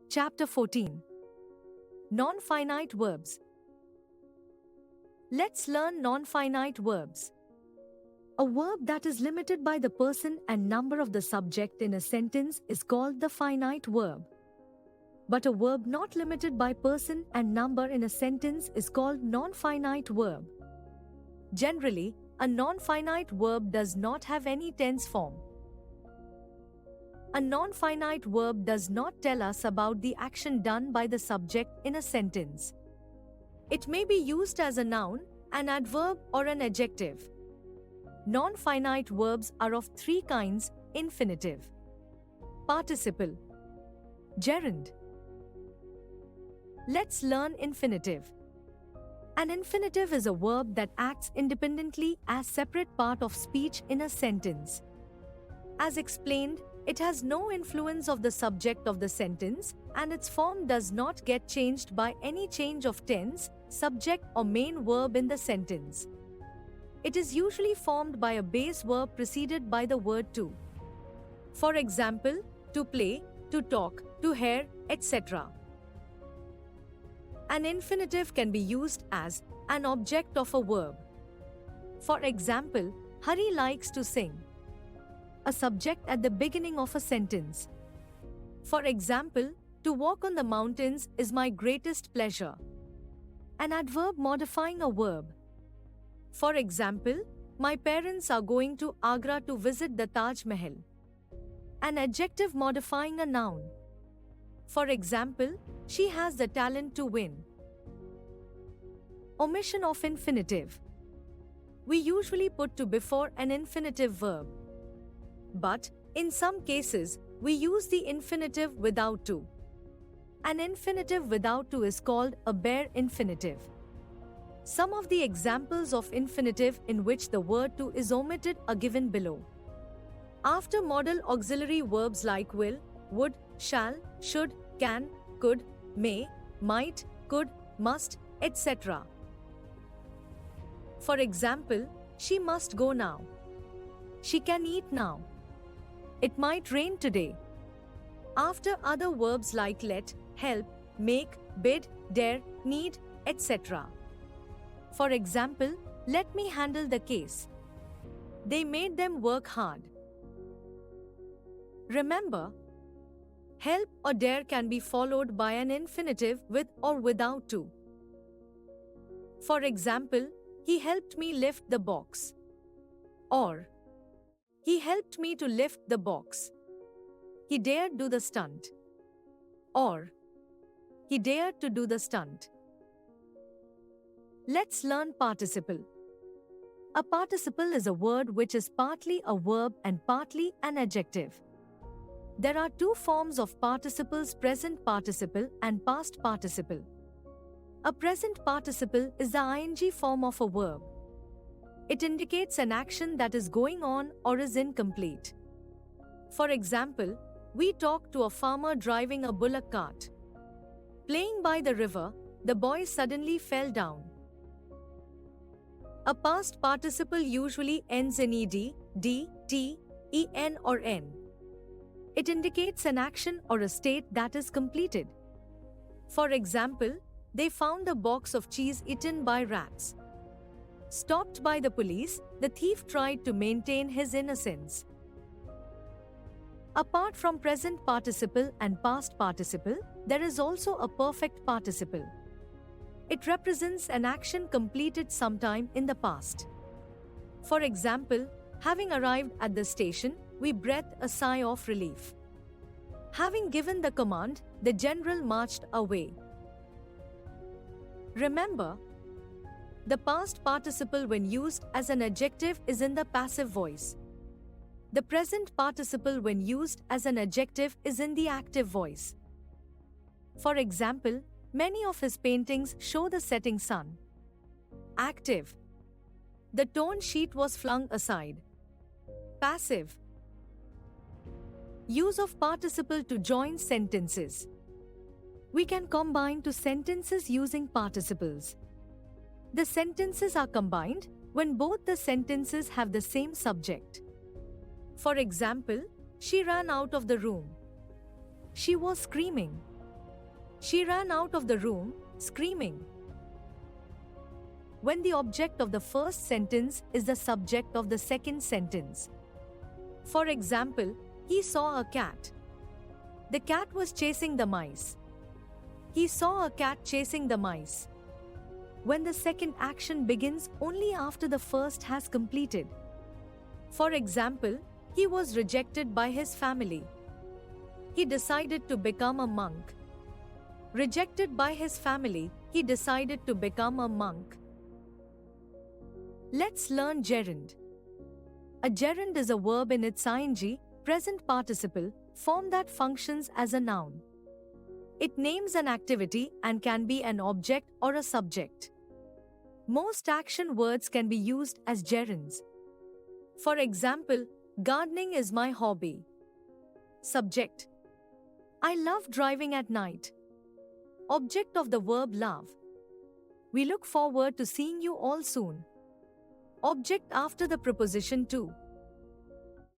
Chapter 14. Non-finite verbs. Let's learn non-finite verbs. A verb that is limited by the person and number of the subject in a sentence is called the finite verb. But a verb not limited by person and number in a sentence is called non-finite verb. Generally, a non-finite verb does not have any tense form. A non-finite verb does not tell us about the action done by the subject in a sentence. It may be used as a noun, an adverb, or an adjective. Non-finite verbs are of three kinds: infinitive, participle, gerund. Let's learn infinitive. An infinitive is a verb that acts independently as separate part of speech in a sentence. As explained, it has no influence of the subject of the sentence, and its form does not get changed by any change of tense, subject, or main verb in the sentence. It is usually formed by a base verb preceded by the word to. For example, to play, to talk, to hear, etc. An infinitive can be used as an object of a verb. For example, Hari likes to sing. A subject at the beginning of a sentence. For example, to walk on the mountains is my greatest pleasure. An adverb modifying a verb. For example, my parents are going to Agra to visit the Taj Mahal. An adjective modifying a noun. For example, she has the talent to win. Omission of infinitive. We usually put to before an infinitive verb. But, in some cases, we use the infinitive without to. An infinitive without to is called a bare infinitive. Some of the examples of infinitive in which the word to is omitted are given below. After modal auxiliary verbs like will, would, shall, should, can, could, may, might, could, must, etc. For example, she must go now. She can eat now. It might rain today. After other verbs like let, help, make, bid, dare, need, etc. For example, let me handle the case. They made them work hard. Remember, help or dare can be followed by an infinitive with or without to. For example, he helped me lift the box. Or, he helped me to lift the box. He dared do the stunt. Or, he dared to do the stunt. Let's learn participle. A participle is a word which is partly a verb and partly an adjective. There are two forms of participles: present participle and past participle. A present participle is the ing form of a verb. It indicates an action that is going on or is incomplete. For example, we talked to a farmer driving a bullock cart. Playing by the river, the boy suddenly fell down. A past participle usually ends in ed, d, t, en or n. It indicates an action or a state that is completed. For example, they found a box of cheese eaten by rats. Stopped by the police, the thief tried to maintain his innocence. Apart from present participle and past participle, there is also a perfect participle. It represents an action completed sometime in the past. For example, having arrived at the station, we breathed a sigh of relief. Having given the command, the general marched away. Remember, the past participle when used as an adjective is in the passive voice. The present participle when used as an adjective is in the active voice. For example, many of his paintings show the setting sun. Active. The torn sheet was flung aside. Passive. Use of participle to join sentences. We can combine two sentences using participles. The sentences are combined when both the sentences have the same subject. For example, she ran out of the room. She was screaming. She ran out of the room, screaming. When the object of the first sentence is the subject of the second sentence. For example, he saw a cat. The cat was chasing the mice. He saw a cat chasing the mice. When the second action begins only after the first has completed. For example, he was rejected by his family. He decided to become a monk. Rejected by his family, he decided to become a monk. Let's learn gerund. A gerund is a verb in its ing, present participle, form that functions as a noun. It names an activity and can be an object or a subject. Most action words can be used as gerunds. For example, gardening is my hobby. Subject: I love driving at night. Object of the verb love: we look forward to seeing you all soon. Object after the preposition to.